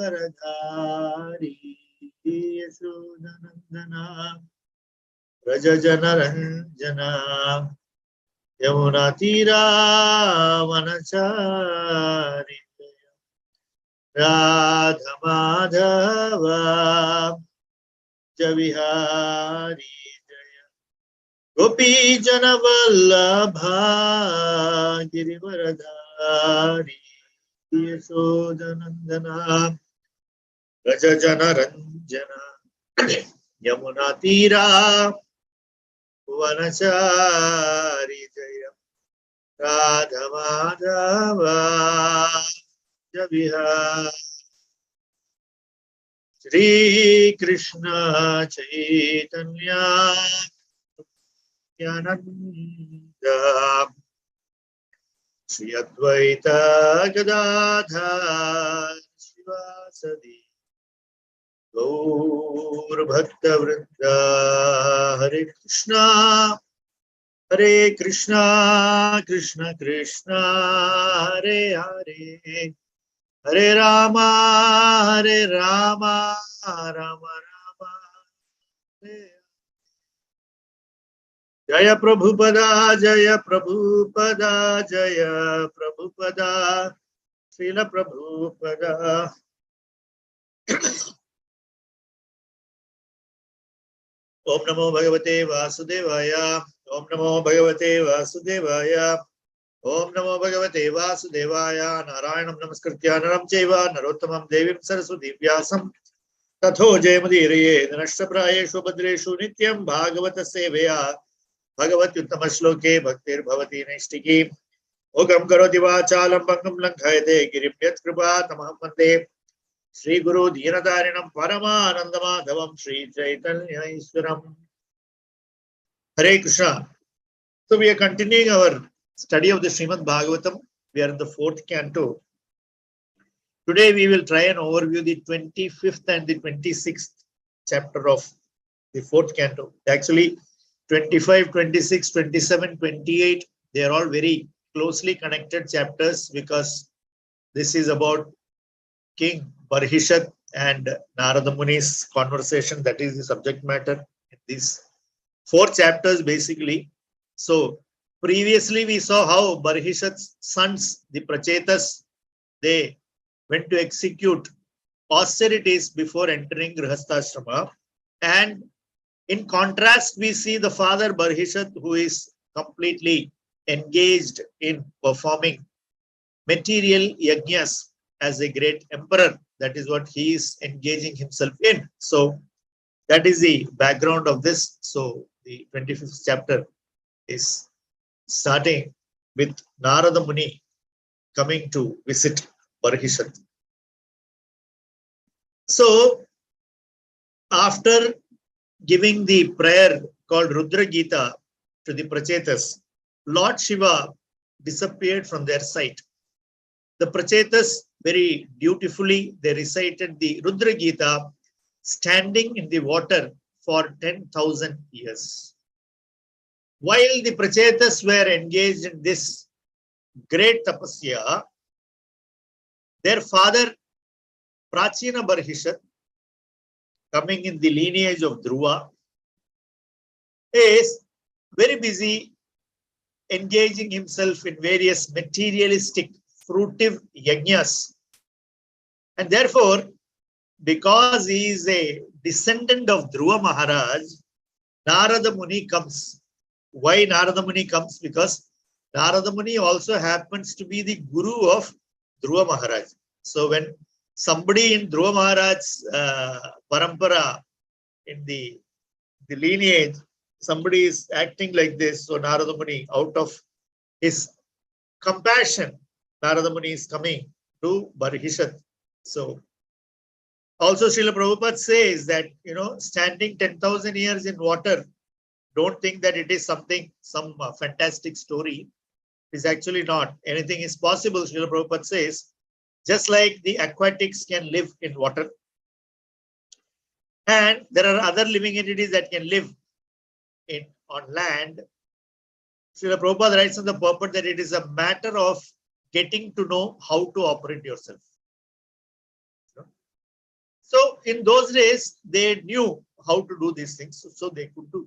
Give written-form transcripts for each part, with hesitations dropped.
Giridharadhari Yashodanandana Rajajana Ranjana Yamuna Tira Vanachari Radha Madhava Javihari Gopi Jana Vallabha Girivaradhari Yashodanandana Rajajana Ranjana Yamuna Tira Vanachari Jaya Radha Madhava Javihari Shri Krishna Chaitanya Nityananda Shri Advaita Gadadhar Shivasadi Gaur Bhakta Vrinda Hare Krishna Krishna Krishna Hare Hare Hare Rama Rama Rama Hare Jaya Prabhupada Jaya Prabhupada Jaya Prabhupada Srila Prabhupada Om Namo Bhagavate Vasudevaya Om Namo Bhagavate Vasudevaya Om Namo Bhagavate Vasudevaya Narayanam Namaskritya Naram Chaiva Narottamam Devim Saraswati Vyasam Tatho Jayamudiriye Nashtaprayeshu Bhadreshu Nityam Bhagavata Seveya Bhagavati Uttama Shloke Bhaktir Bhavati Naistiki Ogam Karoti Vachalam Bhangam Langhayate Giripyat Kripa Tamaham Vande Sri Guru Dhinadarinam Paramanandamadhavam Sri Chaitanya Iswaram Hare Krishna. So we are continuing our study of the Srimad Bhagavatam. We are in the 4th canto. Today we will try and overview the 25th and the 26th chapter of the 4th canto. Actually 25, 26, 27, 28, they are all very closely connected chapters because this is about King Barhishat and Narada Muni's conversation. That is the subject matter in these 4 chapters basically. So previously we saw how Barhishat's sons, the Prachetas, they went to execute austerities before entering Grihasthashrama. And in contrast, we see the father Barhishat, who is completely engaged in performing material yajnas as a great emperor. That is what he is engaging himself in. So that is the background of this. So the 25th chapter is starting with Narada Muni coming to visit Barhishat. So after giving the prayer called Rudra Gita to the Prachetas, Lord Shiva disappeared from their sight. The Prachetas very dutifully, they recited the Rudra Gita standing in the water for 10,000 years. While the Prachetas were engaged in this great tapasya, their father Prachina Barhishat, coming in the lineage of Dhruva, is very busy engaging himself in various materialistic, fruitive yajnas. And therefore, because he is a descendant of Dhruva Maharaj, Narada Muni comes. Why Narada Muni comes? Because Narada Muni also happens to be the guru of Dhruva Maharaj. So when somebody in Dhruva Maharaj's parampara, in the lineage, somebody is acting like this, so Narada Muni, out of his compassion, Narada Muni is coming to Barhishat. So also Srila Prabhupada says that, standing 10,000 years in water, don't think that it is something, some fantastic story. It is actually not. Anything is possible, Srila Prabhupada says. Just like the aquatics can live in water. And there are other living entities that can live on land. Srila Prabhupada writes on the purport that it is a matter of getting to know how to operate yourself. So in those days, they knew how to do these things, so they could do,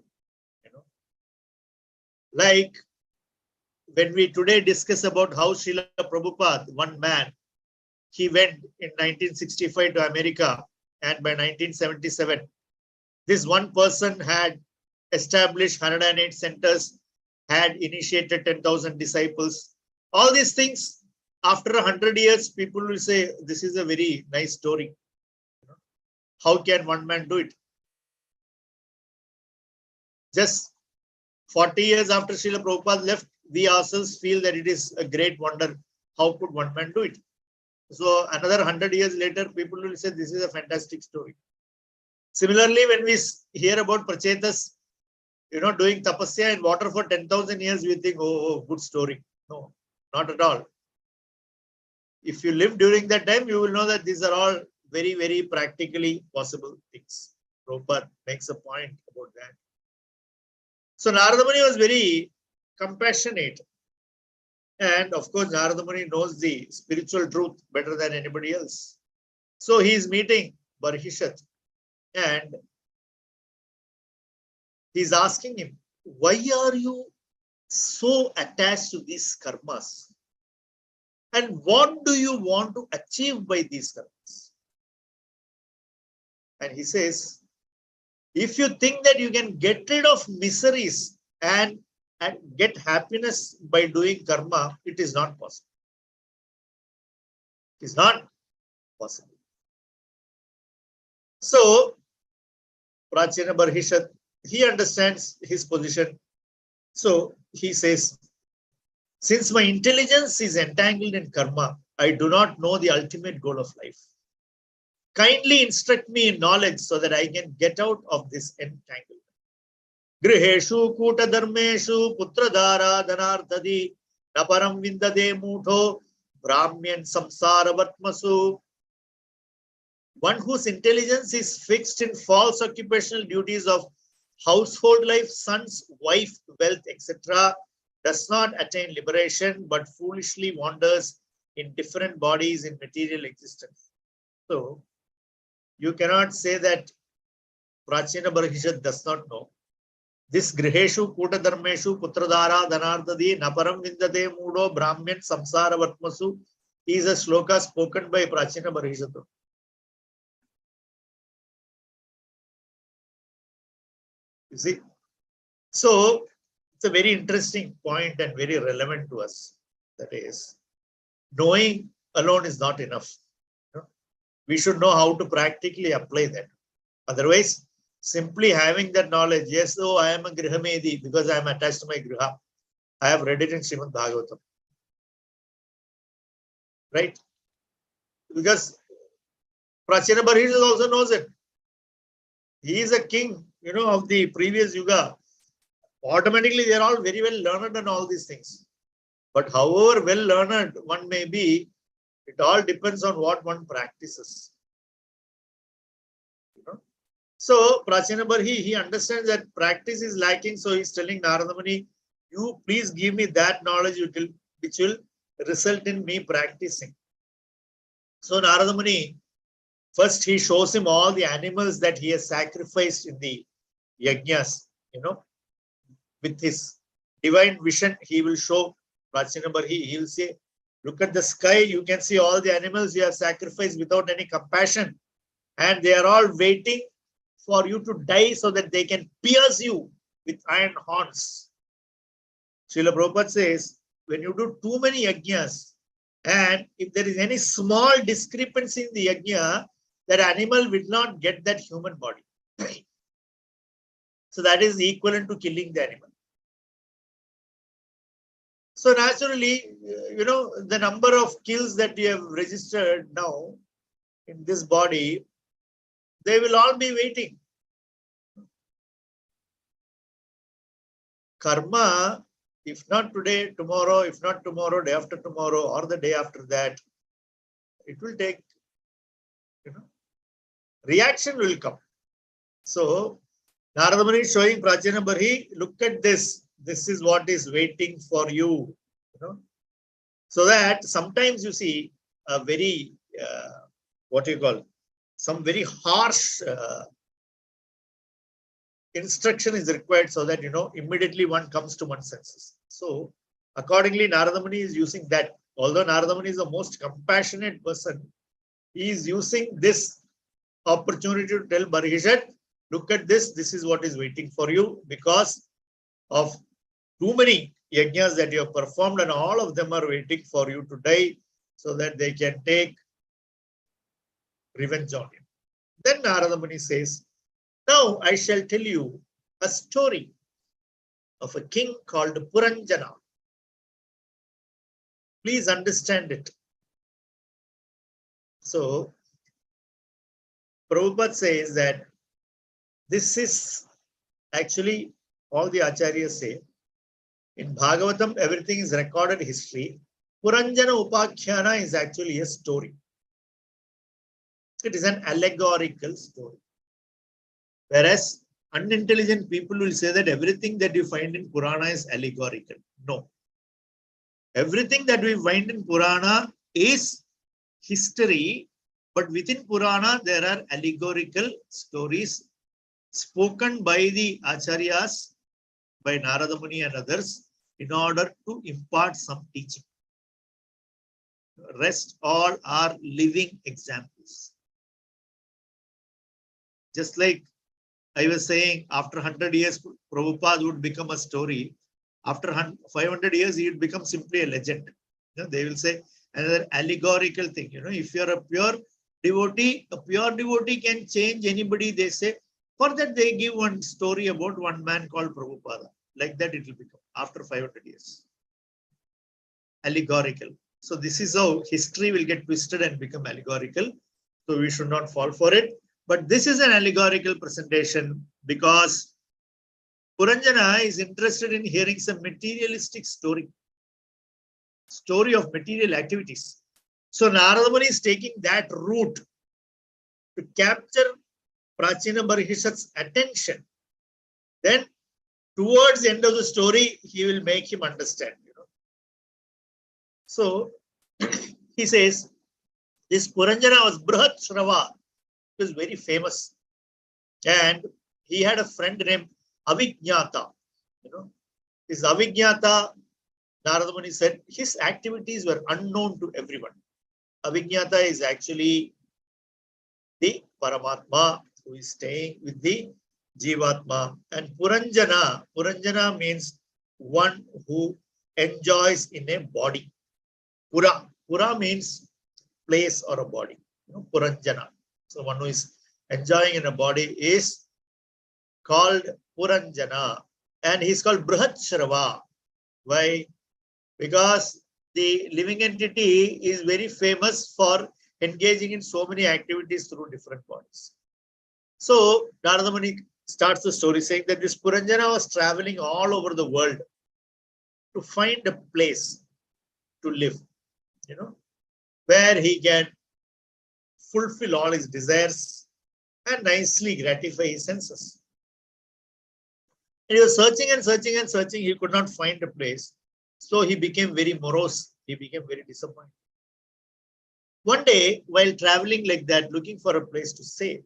Like when we today discuss about how Srila Prabhupada, one man, he went in 1965 to America, and by 1977, this one person had established 108 centers, had initiated 10,000 disciples. All these things, after 100 years, people will say, this is a very nice story. How can one man do it? Just 40 years after Srila Prabhupada left, we ourselves feel that it is a great wonder. How could one man do it? So another 100 years later, people will say, this is a fantastic story. Similarly, when we hear about Prachetas, doing tapasya in water for 10,000 years, we think, oh, good story. No, not at all. If you live during that time, you will know that these are all very, very practically possible things. Prabhupada makes a point about that. So Narada Muni was very compassionate. And of course, Narada Muni knows the spiritual truth better than anybody else. So he is meeting Barhishat and he's asking him, why are you so attached to these karmas? And what do you want to achieve by these karmas? And he says, if you think that you can get rid of miseries and get happiness by doing karma, it is not possible. It is not possible. So, Prachina Barhishat, he understands his position. So, he says, since my intelligence is entangled in karma, I do not know the ultimate goal of life. Kindly instruct me in knowledge so that I can get out of this entanglement. Griheshu kuta dharmeshu putradhara dhanarthadi naparam vindade mutho brahmyan samsara vatmasu. One whose intelligence is fixed in false occupational duties of household life, sons, wife, wealth, etc., does not attain liberation but foolishly wanders in different bodies in material existence. So, you cannot say that Prachina Barhishat does not know. This Griheshu Kuta Dharmeshu Putradhara Dhanardadi Naparam Vindade Mudo Brahmyan Samsara Vatmasu is a sloka spoken by Prachina Barhishat. You see? So, it's a very interesting point and very relevant to us. That is, knowing alone is not enough. We should know how to practically apply that. Otherwise, simply having that knowledge, yes, oh, I am a Grihamedi because I am attached to my Griha. I have read it in Srimad Bhagavatam. Right? Because Prachina Barhishat also knows it. He is a king, of the previous Yuga. Automatically, they are all very well learned and all these things. But however well learned one may be, it all depends on what one practices. So, Prachina Barhi, he understands that practice is lacking. So, he's telling Narada Muni, you please give me that knowledge which will result in me practicing. So, Narada Muni, first he shows him all the animals that he has sacrificed in the yajnas, with his divine vision, he will show Prachina Barhi, he will say, look at the sky, you can see all the animals you have sacrificed without any compassion. And they are all waiting for you to die so that they can pierce you with iron horns. Srila Prabhupada says, when you do too many yajnas, and if there is any small discrepancy in the yajna, that animal will not get that human body. So that is equivalent to killing the animal. So naturally, the number of kills that you have registered now in this body, they will all be waiting. Karma, if not today, tomorrow, if not tomorrow, day after tomorrow, or the day after that, it will take, reaction will come. So, Narada Muni is showing Prachina Barhi, look at this. This is what is waiting for you. So that sometimes you see a very, some very harsh instruction is required so that, immediately one comes to one's senses. So accordingly, Narada Muni is using that. Although Narada Muni is the most compassionate person, he is using this opportunity to tell Parikshit, look at this, this is what is waiting for you because of too many yajnas that you have performed, and all of them are waiting for you to die so that they can take revenge on you. Then Narada Muni says, now I shall tell you a story of a king called Puranjana. Please understand it. So, Prabhupada says that this is actually all the acharyas say. In Bhagavatam, everything is recorded history. Puranjana Upakhyana is actually a story. It is an allegorical story. Whereas unintelligent people will say that everything that you find in Purana is allegorical. No. Everything that we find in Purana is history, but within Purana there are allegorical stories spoken by the acharyas, by Narada Muni and others, in order to impart some teaching. Rest all are living examples. Just like I was saying, after 100 years, Prabhupada would become a story. After 500 years, he would become simply a legend. They will say another allegorical thing. If you're a pure devotee can change anybody, they say. For that, they give one story about one man called Prabhupada. Like that, it will become after 500 years. Allegorical. So this is how history will get twisted and become allegorical. So we should not fall for it. But this is an allegorical presentation because Puranjana is interested in hearing some materialistic story of material activities. So Narada Muni is taking that route to capture Prachina Parikshit's attention. Then towards the end of the story, he will make him understand. So he says, this Puranjana was Brihat Shrava. He was very famous. And he had a friend named Avijñata. This Avijñata, Narada Muni said, his activities were unknown to everyone. Avijñata is actually the Paramatma who is staying with the Jivatma. And Puranjana means one who enjoys in a body. Pura means place or a body. Puranjana. So one who is enjoying in a body is called Puranjana. And he's called Brihat Shrava. Why? Because the living entity is very famous for engaging in so many activities through different bodies. So Narada Muni starts the story saying that this Puranjana was traveling all over the world to find a place to live, where he can fulfill all his desires and nicely gratify his senses. And he was searching and searching and searching. He could not find a place. So he became very morose. He became very disappointed. One day, while traveling like that, looking for a place to stay,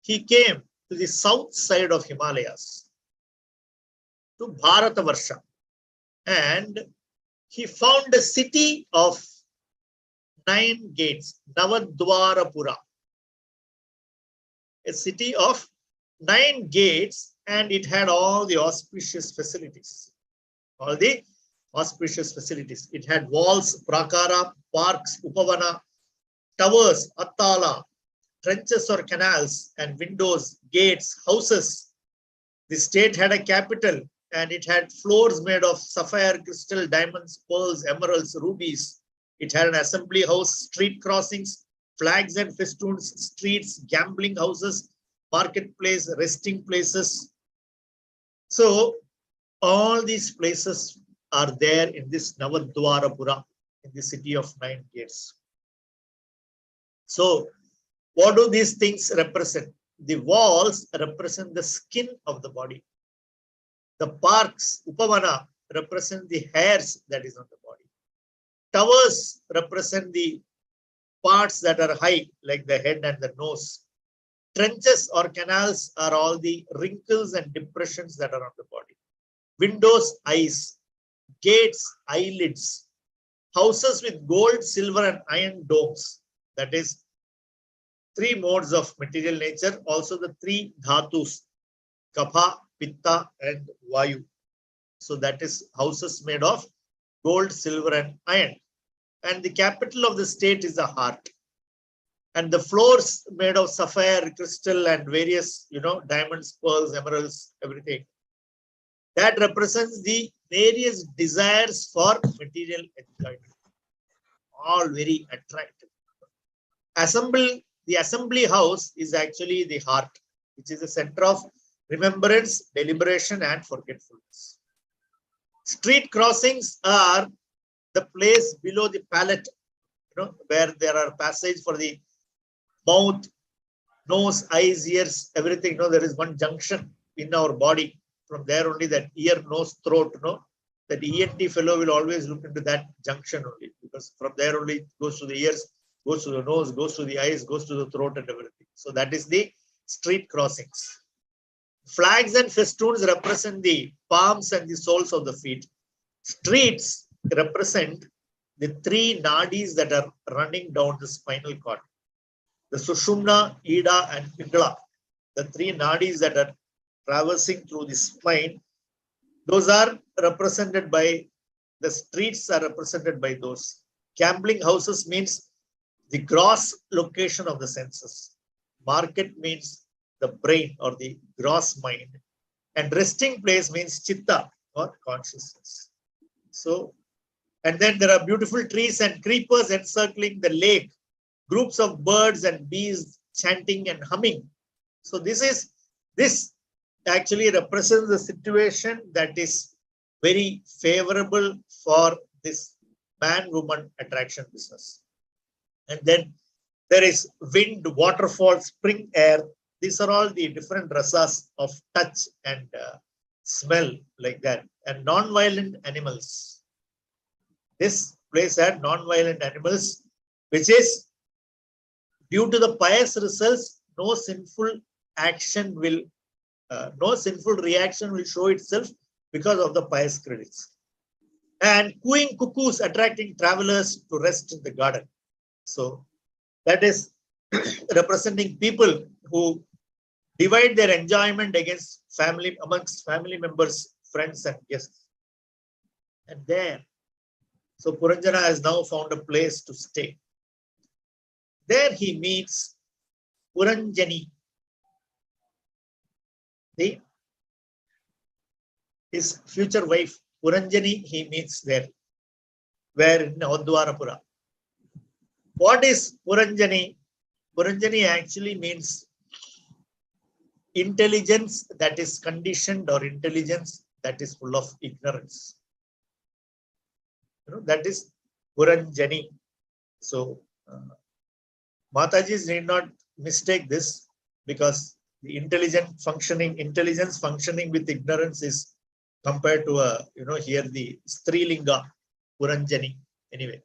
he came to the south side of Himalayas, to Bharatavarsha. And he found a city of 9 gates, Navadwarapura. A city of 9 gates, and it had all the auspicious facilities. All the auspicious facilities. It had walls, prakara, parks, upavana, towers, attala, trenches or canals, and windows, gates, houses. The state had a capital, and it had floors made of sapphire, crystal, diamonds, pearls, emeralds, rubies. It had an assembly house, street crossings, flags and festoons, streets, gambling houses, marketplace, resting places. So all these places are there in this Navadwarapura, in the city of 9 gates. So what do these things represent? The walls represent the skin of the body. The parks, upavana, represent the hairs that is on the body. Towers represent the parts that are high, like the head and the nose. Trenches or canals are all the wrinkles and depressions that are on the body. Windows, eyes. Gates, eyelids. Houses with gold, silver, and iron domes. That is three modes of material nature. Also the three dhatus, kapha, pitta, and vayu. So that is houses made of gold, silver, and iron. And the capital of the state is the heart. And the floors made of sapphire, crystal, and various, diamonds, pearls, emeralds, everything. That represents the various desires for material enjoyment. All very attractive. The assembly house is actually the heart, which is the center of remembrance, deliberation, and forgetfulness. Street crossings are the place below the palate, where there are passage for the mouth, nose, eyes, ears, everything. There is one junction in our body. From there only that ear, nose, throat, that ENT fellow will always look into that junction only, because from there only it goes to the ears, goes to the nose, goes to the eyes, goes to the throat and everything. So that is the street crossings. Flags and festoons represent the palms and the soles of the feet. Streets represent the three nadis that are running down the spinal cord. The Sushumna, Ida, and Pingala, the three nadis that are traversing through the spine, those are represented by, the streets are represented by those. Gambling houses means the gross location of the senses. Market means the brain or the gross mind. And resting place means chitta or consciousness. So, and then there are beautiful trees and creepers encircling the lake, groups of birds and bees chanting and humming. So this actually represents the situation that is very favorable for this man-woman attraction business. And then there is wind, waterfall, spring air. These are all the different rasas of touch and smell, like that. And non-violent animals. This place had non-violent animals, which is due to the pious results, no sinful reaction will show itself because of the pious credits. And cooing cuckoos attracting travelers to rest in the garden. So that is representing people who divide their enjoyment amongst family members, friends, and guests. And there, so Puranjana has now found a place to stay. There he meets Puranjani, his future wife. Puranjani he meets there, where in Odwarapura. What is Puranjani? Puranjani actually means intelligence that is conditioned or intelligence that is full of ignorance. That is Puranjani. So Matajis need not mistake this, because the intelligence functioning with ignorance is compared to here the Strilinga, Puranjani. Anyway.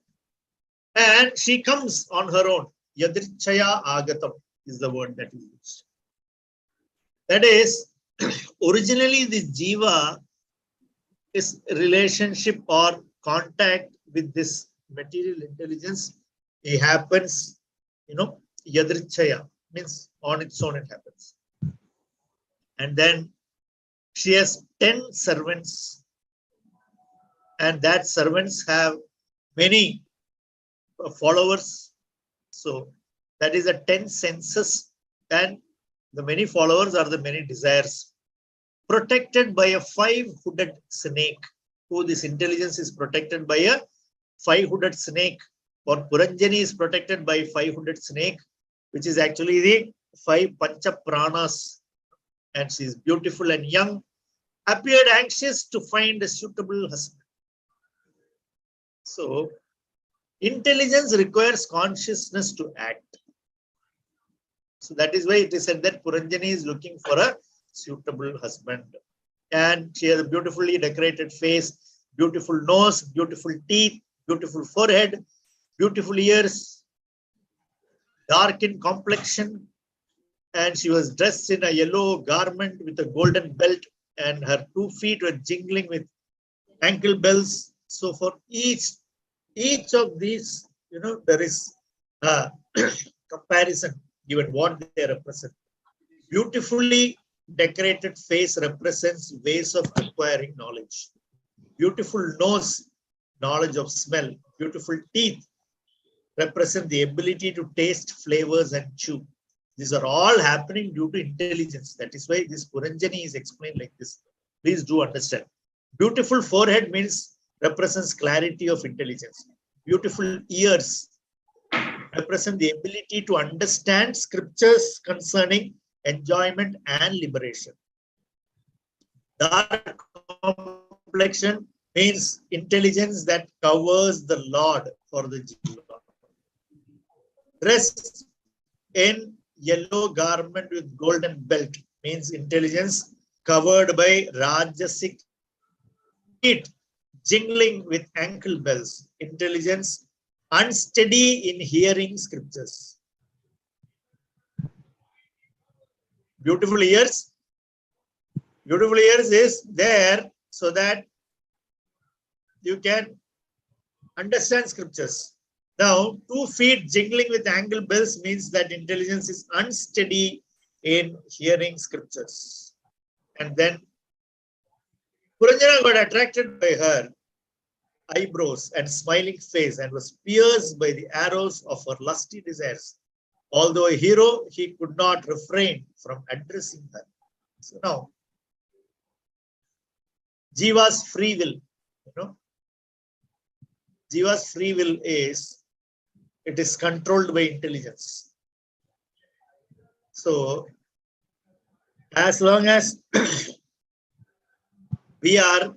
And she comes on her own. Yadrichaya Agatam is the word that is used. That is, originally the Jiva is relationship or contact with this material intelligence. It happens, Yadrichaya, means on its own it happens. And then she has 10 servants, and that servants have many followers. So that is the 10 senses, and the many followers are the many desires. Protected by a 5-hooded snake. Who this intelligence is protected by a 5-hooded snake. Or Puranjani is protected by 5-hooded snake, which is actually the 5 Pancha Pranas. And she is beautiful and young, appeared anxious to find a suitable husband. So intelligence requires consciousness to act. So that is why it is said that Puranjani is looking for a suitable husband. And she has a beautifully decorated face, beautiful nose, beautiful teeth, beautiful forehead, beautiful ears, dark in complexion, and she was dressed in a yellow garment with a golden belt, and her 2 feet were jingling with ankle bells. So for each of these, there is a comparison given what they represent. Beautifully decorated face represents ways of acquiring knowledge. Beautiful nose, knowledge of smell. Beautiful teeth represent the ability to taste flavors and chew. These are all happening due to intelligence. That is why this Puranjani is explained like this. Please do understand. Beautiful forehead means represents clarity of intelligence. Beautiful ears represent the ability to understand scriptures concerning enjoyment and liberation. Dark complexion means intelligence that covers the Lord for the jiva. Dressed in yellow garment with golden belt means intelligence covered by Rajasic. Feet jingling with ankle bells, intelligence unsteady in hearing scriptures. Beautiful ears is there so that you can understand scriptures. Now, 2 feet jingling with ankle bells means that intelligence is unsteady in hearing scriptures. And then Puranjana got attracted by her eyebrows and smiling face and was pierced by the arrows of her lusty desires. Although a hero, he could not refrain from addressing her. So now, Jiva's free will, Jiva's free will is, it is controlled by intelligence. So, as long as we are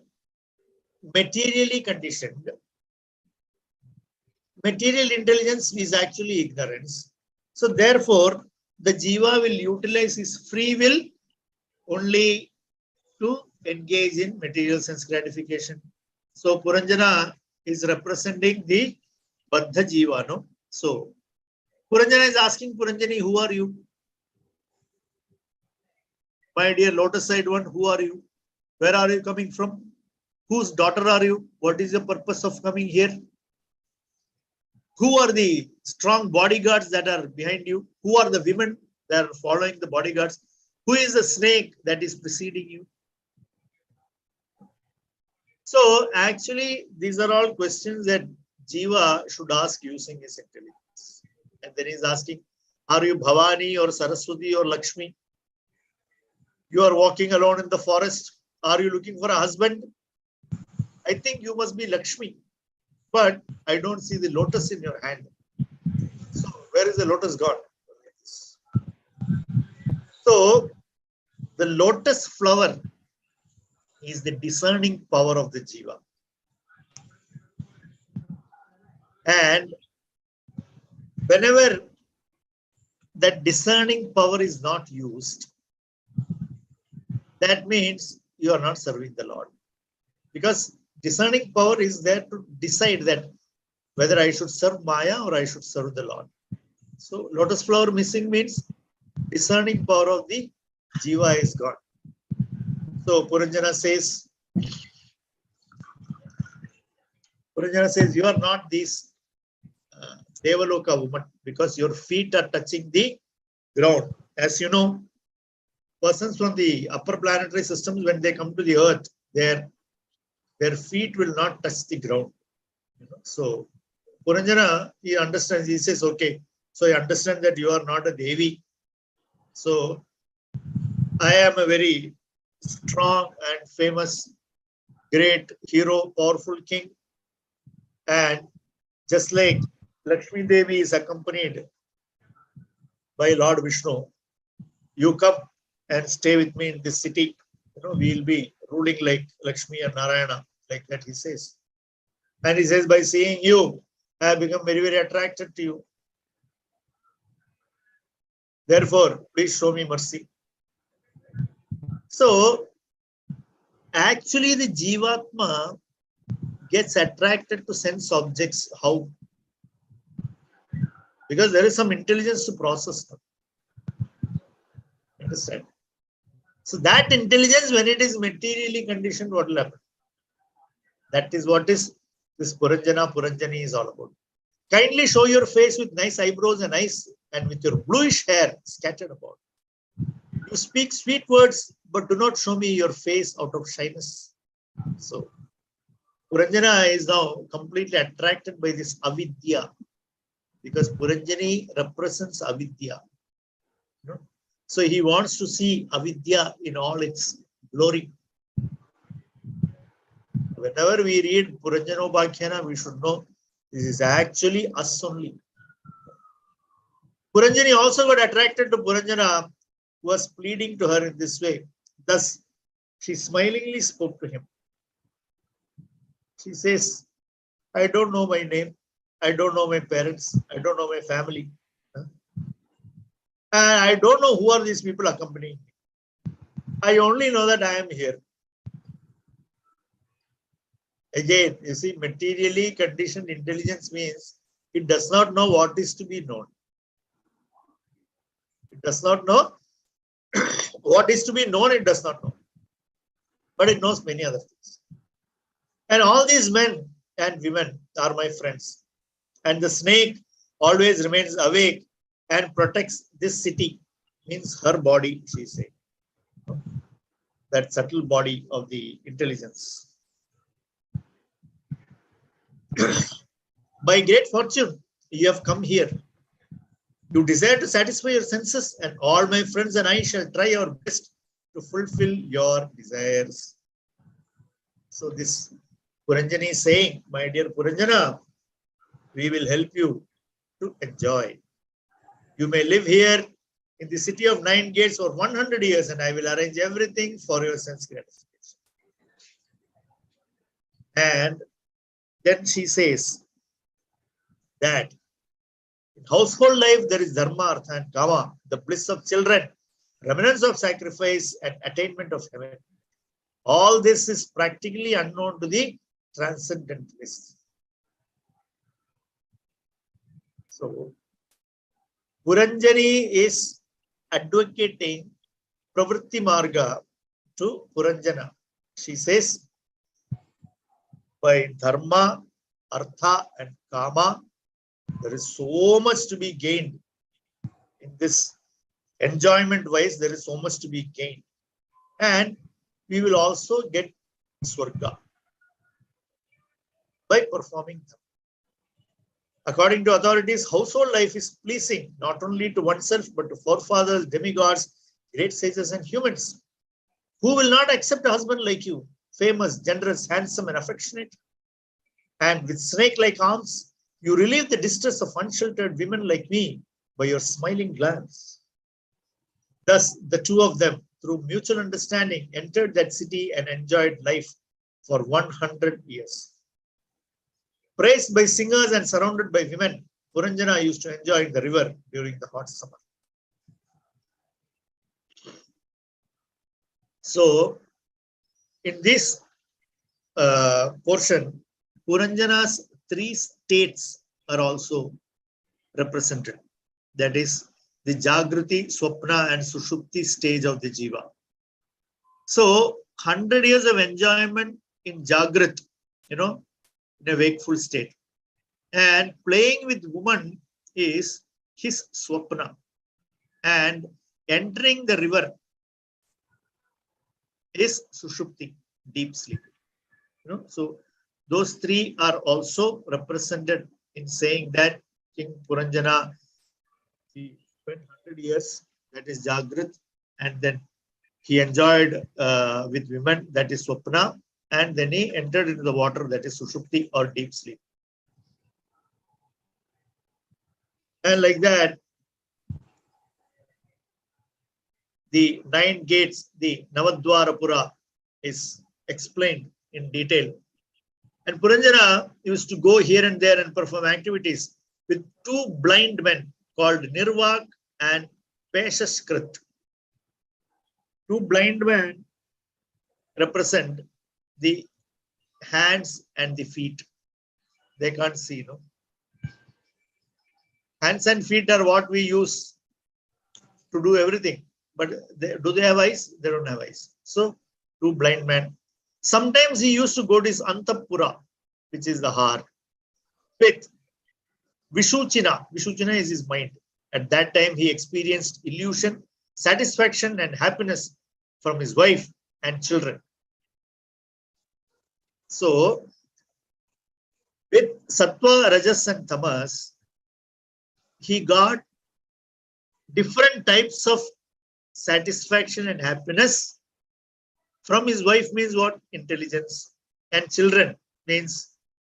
materially conditioned, material intelligence is actually ignorance. So therefore, the jiva will utilize his free will only to engage in material sense gratification. So Puranjana is representing the Baddha jiva, no? So Puranjana is asking Puranjani, who are you? My dear lotus-eyed one, who are you? Where are you coming from? Whose daughter are you? What is the purpose of coming here? Who are the strong bodyguards that are behind you? Who are the women that are following the bodyguards? Who is the snake that is preceding you? So actually, these are all questions that Jiva should ask using his intelligence. And then he's asking, are you Bhavani or Saraswati or Lakshmi? You are walking alone in the forest. Are you looking for a husband? I think you must be Lakshmi, but I don't see the lotus in your hand. So where is the lotus gone? So the lotus flower is the discerning power of the jiva. And whenever that discerning power is not used, that means you are not serving the Lord. Because discerning power is there to decide that whether I should serve Maya or I should serve the Lord. So lotus flower missing means discerning power of the jiva is gone. So Puranjana says, you are not this Devaloka woman because your feet are touching the ground. As you know, persons from the upper planetary systems, when they come to the earth, their feet will not touch the ground. So Puranjana, he understands, he says, okay, so I understand that you are not a Devi. So I am a very strong and famous, great hero, powerful king. And just like Lakshmi Devi is accompanied by Lord Vishnu, you come and stay with me in this city. We'll be ruling like Lakshmi and Narayana, like that he says. And he says, by seeing you, I have become very, very attracted to you. Therefore, please show me mercy. So, actually the Jivatma gets attracted to sense objects. How? because there is some intelligence to process them. Understand? So that intelligence, when it is materially conditioned, what will happen? That is what is this Puranjana, Puranjani is all about. Kindly show your face with nice eyebrows and eyes and with your bluish hair scattered about. You speak sweet words, but do not show me your face out of shyness. So Puranjana is now completely attracted by this avidya, because Puranjani represents avidya. You know? So he wants to see avidya in all its glory. Whenever we read Puranjanobhakyana, we should know this is actually us only. Puranjani also got attracted to Puranjana, who was pleading to her in this way. Thus, she smilingly spoke to him. She says, I don't know my name. I don't know my parents. I don't know my family. And I don't know who are these people accompanying me. I only know that I am here. Again, you see, materially conditioned intelligence means it does not know what is to be known. It does not know what is to be known, it does not know. But it knows many other things. And all these men and women are my friends. And the snake always remains awake and protects this city, means her body, she is saying. That subtle body of the intelligence. By great fortune, you have come here. You desire to satisfy your senses, and all my friends and I shall try our best to fulfill your desires. So this Puranjani is saying, my dear Puranjana, we will help you to enjoy. You may live here in the city of 9 gates for 100 years, and I will arrange everything for your sense gratification. And then she says that in household life, there is dharma, artha, and kama, the bliss of children, remnants of sacrifice, and attainment of heaven. All this is practically unknown to the transcendentalists. So, Puranjani is advocating Pravritti Marga to Puranjana. She says, by dharma, artha, and kama, there is so much to be gained. In this enjoyment wise, there is so much to be gained. And we will also get Swarga by performing them. According to authorities, household life is pleasing not only to oneself but to forefathers, demigods, great sages, and humans. Who will not accept a husband like you, famous, generous, handsome, and affectionate? And with snake-like arms, you relieve the distress of unsheltered women like me by your smiling glance. Thus, the two of them, through mutual understanding, entered that city and enjoyed life for 100 years. Praised by singers and surrounded by women, Puranjana used to enjoy the river during the hot summer. So, in this portion, Puranjana's 3 states are also represented. That is the Jagrati, Swapna, and Sushupti stage of the Jiva. So, 100 years of enjoyment in Jagrat, in a wakeful state. And playing with woman is his Swapna. And entering the river is Sushupti, deep sleep. So those 3 are also represented in saying that King Puranjana, he spent 100 years, that is Jagrat, and then he enjoyed with women, that is Swapna, and then he entered into the water, that is Sushupti or deep sleep. And like that, the 9 gates, the Navadwarapura, is explained in detail. And Puranjana used to go here and there and perform activities with 2 blind men called Nirvak and Peshashkrit. 2 blind men represent the hands and the feet. They can't see, Hands and feet are what we use to do everything. But do they have eyes? They don't have eyes. So, two blind men. Sometimes he used to go to his Antapura, which is the heart, with Vishuchina. Vishuchina is his mind. At that time, he experienced illusion, satisfaction, and happiness from his wife and children. So, with Sattva, Rajas, and Tamas, he got different types of satisfaction and happiness. From his wife means what? Intelligence. And children means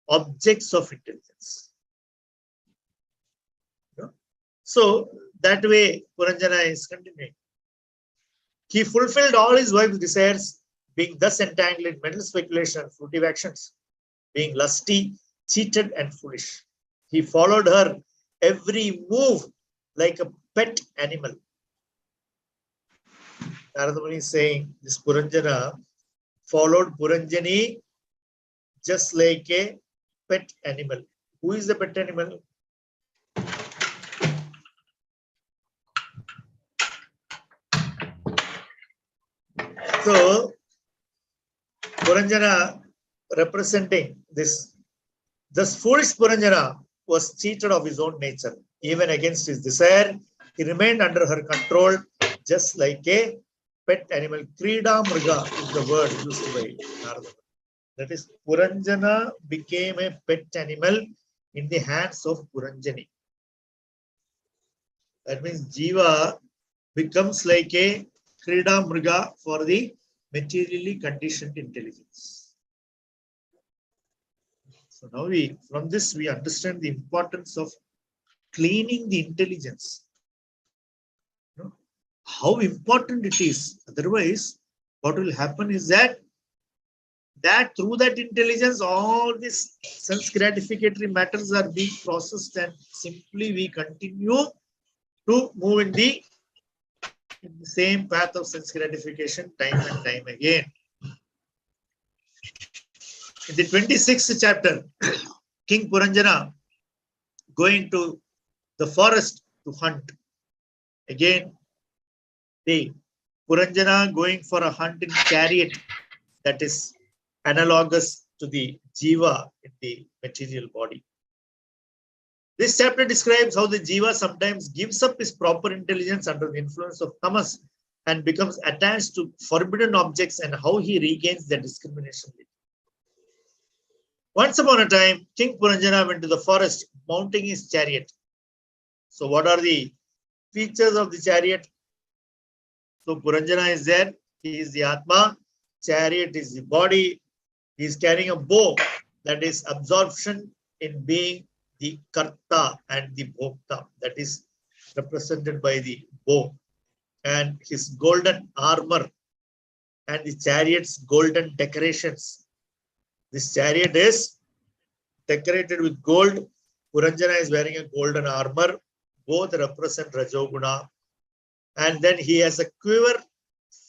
objects of intelligence. So that way Puranjana is continuing. He fulfilled all his wife's desires, being thus entangled in mental speculation and fruitive actions, being lusty, cheated, and foolish. He followed her every move like a pet animal. Narada Muni is saying this Puranjana followed Puranjani just like a pet animal. Who is the pet animal? So, Puranjana representing this. Thus, foolish Puranjana was cheated of his own nature. Even against his desire, he remained under her control, just like a pet animal. Krida Mriga is the word used by Narada. That is, Puranjana became a pet animal in the hands of Puranjani. That means Jiva becomes like a Krida Mriga for the materially conditioned intelligence. So now from this we understand the importance of cleaning the intelligence. You know, how important it is. Otherwise, what will happen is that through that intelligence, all these sense gratificatory matters are being processed, and simply we continue to move in the same path of sense gratification time and time again. In the 26th chapter, King Puranjana going to the forest to hunt. Again, the Puranjana going for a hunt in chariot, that is analogous to the Jiva in the material body. This chapter describes how the Jiva sometimes gives up his proper intelligence under the influence of tamas and becomes attached to forbidden objects, and how he regains their discrimination. Once upon a time, King Puranjana went to the forest mounting his chariot. So what are the features of the chariot? So Puranjana is there. He is the Atma. Chariot is the body. He is carrying a bow, that is absorption in being the Karta and the Bhokta, that is represented by the bow, and his golden armor and the chariot's golden decorations. This chariot is decorated with gold. Puranjana is wearing a golden armor. Both represent Rajoguna. And then he has a quiver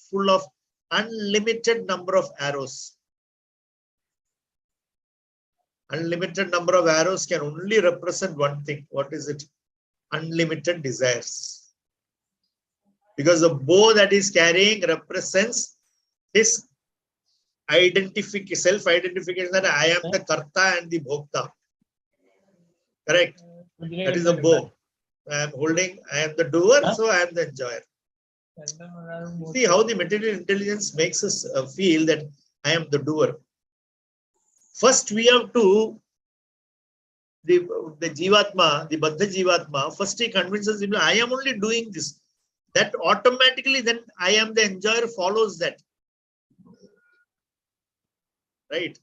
full of unlimited number of arrows. Unlimited number of arrows can only represent one thing. What is it? Unlimited desires. Because the bow that he's carrying represents his self-identification that I am the Karta and the Bhokta. Correct? That is a bow. I am holding, I am the doer, so I am the enjoyer. See how the material intelligence makes us feel that I am the doer. First, we have to, the Jivatma, the Baddha Jivatma, first he convinces him, I am only doing this. That automatically then I am the enjoyer follows that. Right?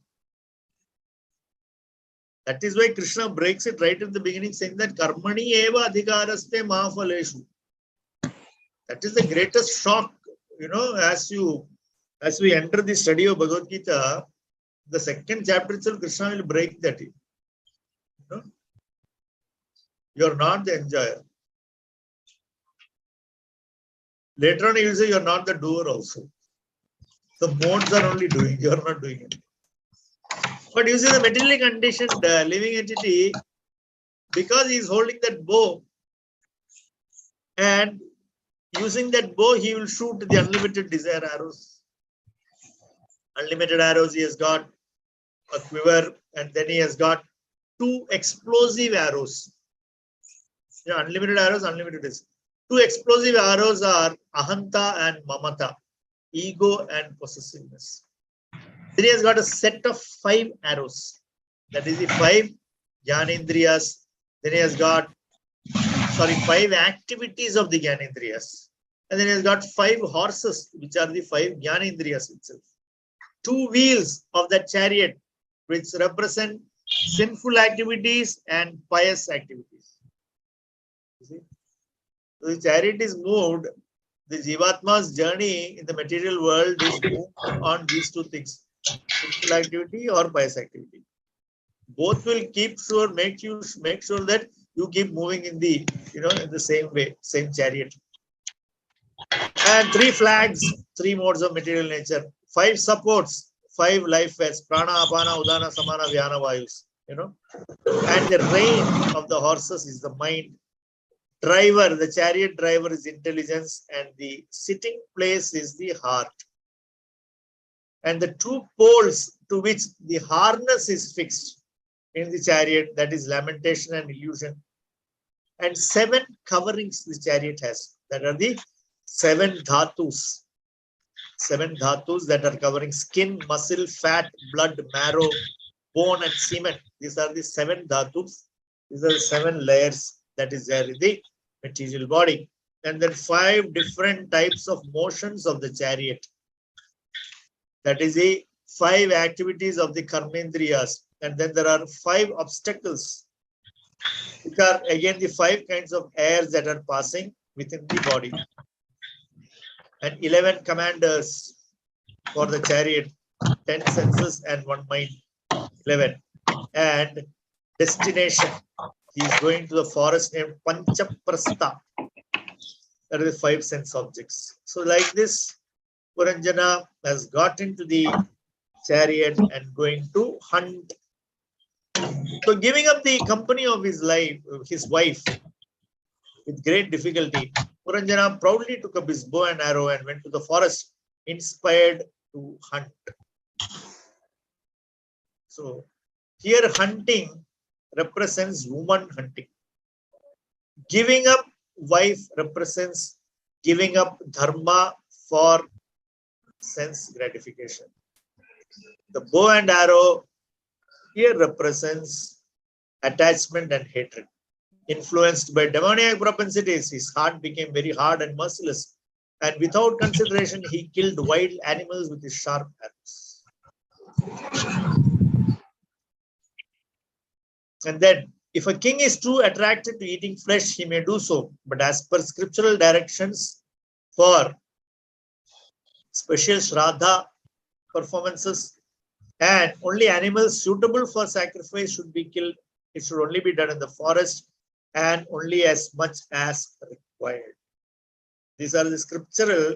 That is why Krishna breaks it right at the beginning, saying that Karmani eva adhikaraste mahaphaleshu. That is the greatest shock, you know, as we enter the study of Bhagavad Gita, the second chapter itself, Krishna will break that. You know? You are not the enjoyer. Later on, he will say you are not the doer also. The modes are only doing, you are not doing it. But you see the materially conditioned living entity, because he is holding that bow, And using that bow, he will shoot the unlimited desire arrows. Unlimited arrows, he has got a quiver, and then he has got 2 explosive arrows. Unlimited arrows, unlimited desire. 2 explosive arrows are ahanta and mamata, ego and possessiveness. Then he has got a set of 5 arrows. That is the 5 Jnanendriyas. Then he has got, 5 activities of the Jnanendriyas. And then he has got 5 horses, which are the 5 Jnanendriyas itself. 2 wheels of that chariot, which represent sinful activities and pious activities. You see? So the chariot is moved. The Jivatma's journey in the material world is moved on these 2 things: sinful activity or pious activity. Both will make sure that you keep moving in the in the same way, same chariot. And 3 flags, 3 modes of material nature, 5 supports, 5 life wells: prana, apana, udana, samana, vyana, vayus. And the rein of the horses is the mind. Driver, the chariot driver, is intelligence, and the sitting place is the heart. And the 2 poles to which the harness is fixed in the chariot, that is lamentation and illusion. And 7 coverings the chariot has, that are the 7 dhatus. 7 dhatus that are covering skin, muscle, fat, blood, marrow, bone, and semen. These are the 7 dhatus. These are the 7 layers that is there in the material body. And then 5 different types of motions of the chariot. That is the 5 activities of the karmendriyas. And then there are 5 obstacles, which are again the 5 kinds of airs that are passing within the body. And 11 commanders for the chariot, 10 senses and 1 mind. 11. And destination. He is going to the forest named Panchaprastha. That is 5 sense objects. So like this, Puranjana has got into the chariot and going to hunt. So giving up the company of his wife, with great difficulty, Puranjana proudly took up his bow and arrow and went to the forest, inspired to hunt. So here hunting represents woman hunting. Giving up wife represents giving up dharma for sense gratification. The bow and arrow here represents attachment and hatred. Influenced by demoniac propensities, his heart became very hard and merciless, and without consideration, he killed wild animals with his sharp arrows. And then, if a king is too attracted to eating flesh, he may do so, but as per scriptural directions for special Shraddha performances, and only animals suitable for sacrifice should be killed. It should only be done in the forest and only as much as required. These are the scriptural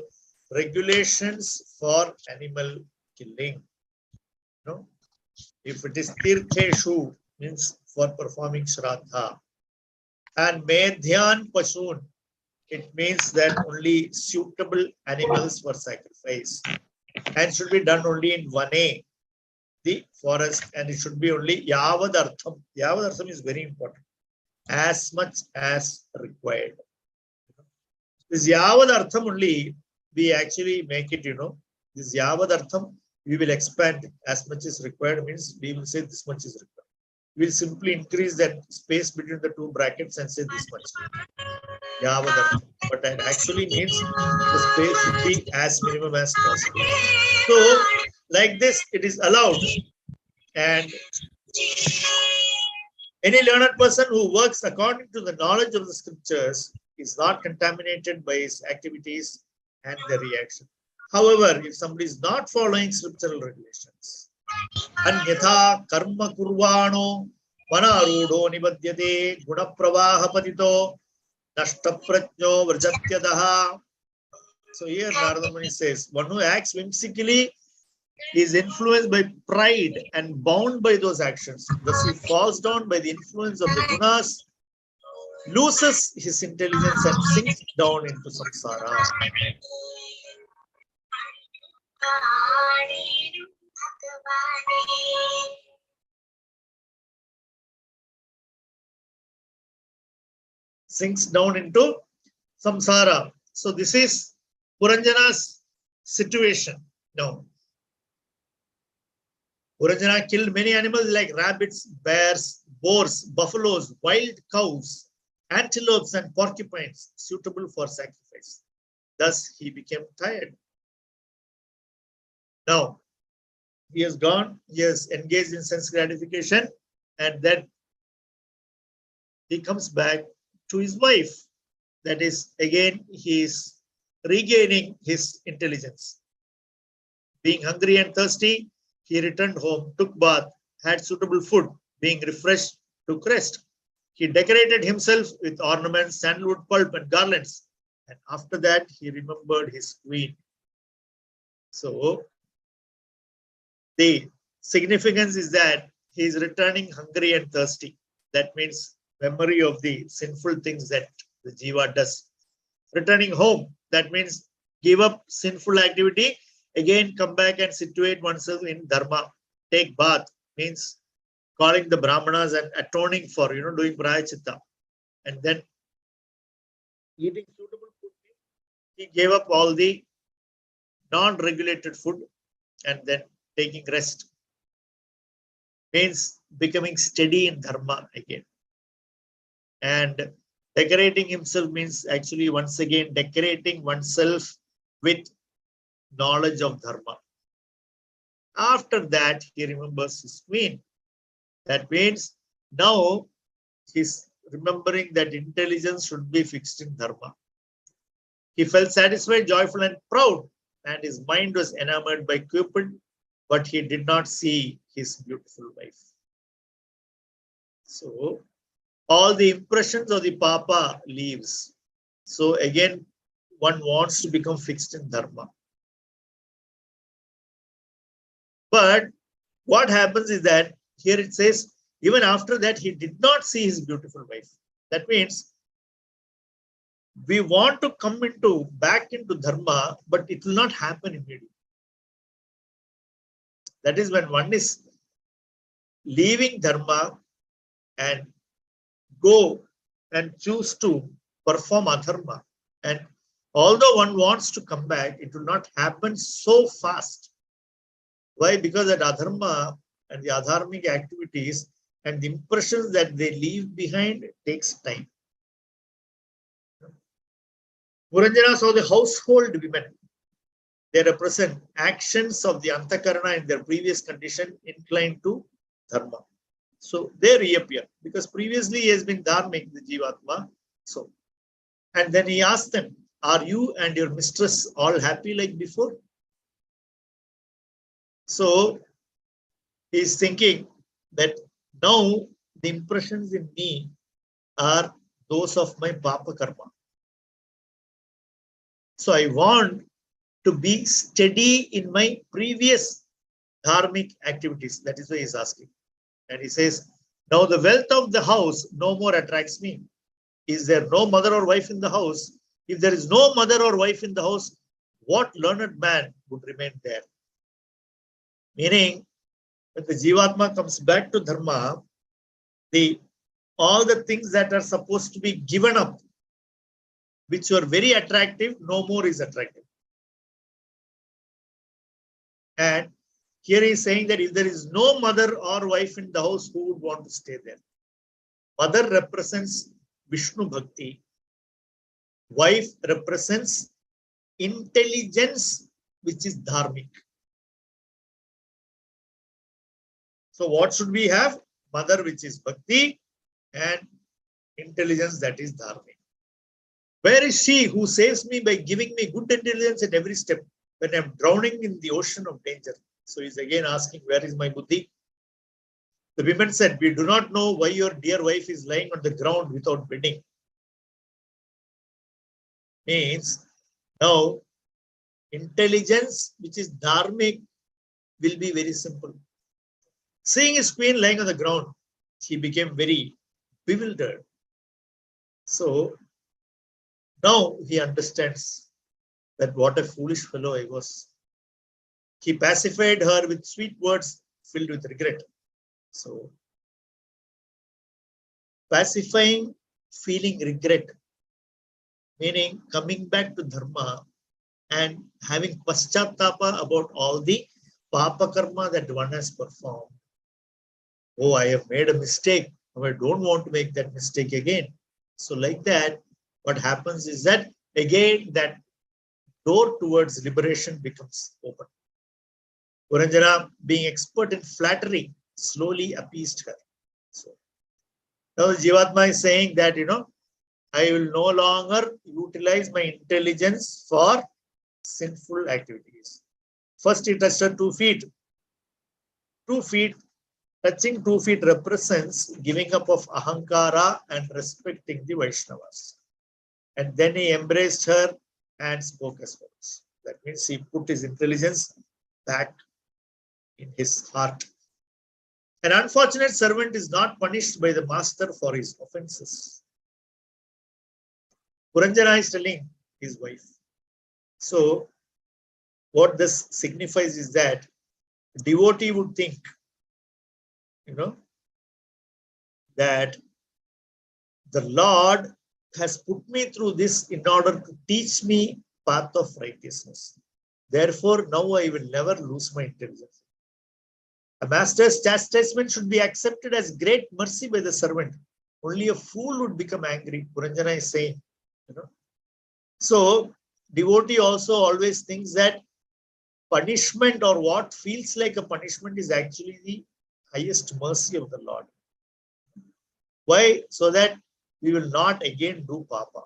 regulations for animal killing. No? If it is tirtheshu, means for performing Shraddha. And Medhyan Pashun, it means that only suitable animals for sacrifice. And should be done only in Vane, the forest, and it should be only Yavad Artham. Yavad Artham is very important. As much as required. This Yavad Artham only, we actually make it, this Yavad Artham, we will expand as much as required, means we will say this much is required. We will simply increase that space between the 2 brackets and say this much. Yavad Artham. But that actually means the space should be as minimum as possible. So, like this, it is allowed. And any learned person who works according to the knowledge of the scriptures is not contaminated by his activities and their reaction. However, if somebody is not following scriptural regulations, Anyatha karma kurvano manarudo nibadyate gunapravaha patito nashtaprajno vrjatyadaha. So here Narada Muni says, one who acts whimsically is influenced by pride and bound by those actions. Thus he falls down by the influence of the gunas, loses his intelligence and sinks down into samsara. Sinks down into samsara. So this is Puranjana's situation. Now, Puranjana killed many animals like rabbits, bears, boars, buffaloes, wild cows, antelopes, and porcupines suitable for sacrifice. Thus, he became tired. Now, he has gone, he has engaged in sense gratification, and then he comes back to his wife. That is, again, he is regaining his intelligence. Being hungry and thirsty, he returned home, took bath, had suitable food. Being refreshed, took rest. He decorated himself with ornaments, sandalwood pulp, and garlands. And after that, he remembered his queen. So, the significance is that he is returning hungry and thirsty. That means memory of the sinful things that the jiva does. Returning home, that means give up sinful activity, again come back and situate oneself in dharma. Take bath means calling the brahmanas and atoning for, doing prayachitta. And then eating suitable food. He gave up all the non-regulated food and then taking rest. Means becoming steady in dharma again. And decorating himself means actually once again decorating oneself with knowledge of dharma. After that, he remembers his queen. That means now he's remembering that intelligence should be fixed in dharma. He felt satisfied, joyful, and proud, and his mind was enamored by Cupid, but he did not see his beautiful wife. So, all the impressions of the papa leaves. So again, one wants to become fixed in dharma. But what happens is that here it says, even after that, he did not see his beautiful wife. That means we want to come back into dharma, but it will not happen immediately. That is when one is leaving dharma and go and choose to perform adharma. And although one wants to come back, it will not happen so fast. Why? Because that adharma and the adharmic activities and the impressions that they leave behind takes time. Puranjana saw the household women. They represent actions of the antakarana in their previous condition inclined to dharma. So they reappear because previously he has been dharmic, the jivatma. So, and then he asked them, are you and your mistress all happy like before? So he's thinking that now the impressions in me are those of my papa karma. So I want to be steady in my previous dharmic activities. That is why he's asking. And he says, now the wealth of the house no more attracts me. Is there no mother or wife in the house? If there is no mother or wife in the house, what learned man would remain there? Meaning, when the jivatma comes back to dharma, all the things that are supposed to be given up, which were very attractive, no more is attractive. And here he is saying that if there is no mother or wife in the house, who would want to stay there? Mother represents Vishnu Bhakti. Wife represents intelligence, which is dharmic. So what should we have? Mother, which is Bhakti, and intelligence, that is dharmic. Where is she who saves me by giving me good intelligence at every step when I'm drowning in the ocean of danger? So he's again asking, where is my buddhi? The women said, we do not know why your dear wife is lying on the ground without bedding. Means now intelligence, which is dharmic, will be very simple. Seeing his queen lying on the ground, he became very bewildered. So now he understands that what a foolish fellow I was. He pacified her with sweet words filled with regret. So pacifying feeling regret, meaning coming back to dharma and having paschatapa about all the papa karma that one has performed. Oh, I have made a mistake. I don't want to make that mistake again. So like that, what happens is that again that door towards liberation becomes open. Puranjana, being expert in flattery, slowly appeased her. So now Jivatma is saying that, I will no longer utilize my intelligence for sinful activities. First, he touched her 2 feet. 2 feet, touching 2 feet represents giving up of ahankara and respecting the Vaishnavas. And then he embraced her and spoke as follows. That means he put his intelligence back in his heart. An unfortunate servant is not punished by the master for his offenses. Puranjana is telling his wife. So, what this signifies is that devotee would think, that the Lord has put me through this in order to teach me path of righteousness. Therefore, now I will never lose my intelligence. A master's chastisement should be accepted as great mercy by the servant. Only a fool would become angry. Puranjana is saying, So, devotee also always thinks that punishment or what feels like a punishment is actually the highest mercy of the Lord. Why? So that we will not again do papa.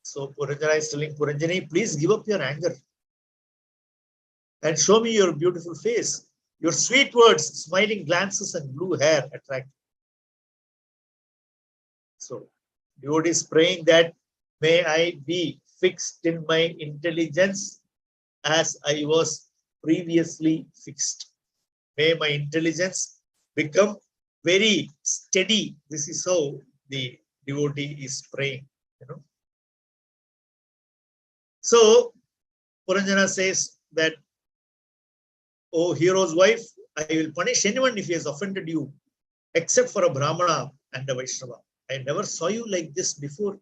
So Puranjana is telling Puranjani, please give up your anger and show me your beautiful face. Your sweet words, smiling glances and blue hair attract. So devotee is praying that may I be fixed in my intelligence as I was previously fixed. May my intelligence become very steady. This is how the devotee is praying. So Puranjana says that, oh hero's wife, I will punish anyone if he has offended you, except for a Brahmana and a Vaishnava. I never saw you like this before.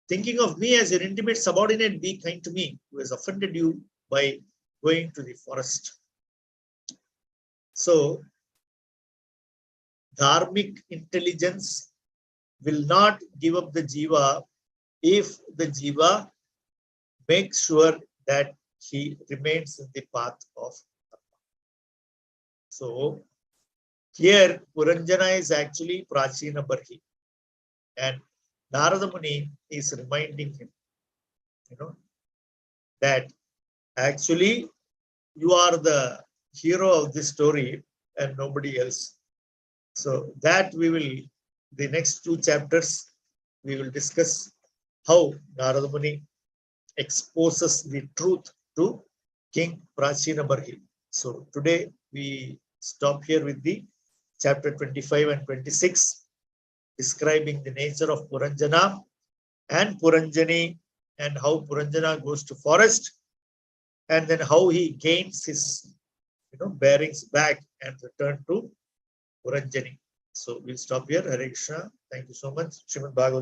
Thinking of me as your intimate subordinate, be kind to me, who has offended you by going to the forest. So, dharmic intelligence will not give up the jiva if the jiva makes sure that he remains in the path of dharma. So, here Puranjana is actually Prachina Barhi, and Narada Muni is reminding him, that actually you are the hero of this story and nobody else. So that we will, the next 2 chapters, we will discuss how Narada Muni exposes the truth to King Prachina Barhi. So today we stop here with the chapter 25 and 26, describing the nature of Puranjana and Puranjani and how Puranjana goes to forest and then how he gains his bearings back and return to Puranjani. So we'll stop here. Hare Krishna. Thank you so much. Srimad Bhagavatam.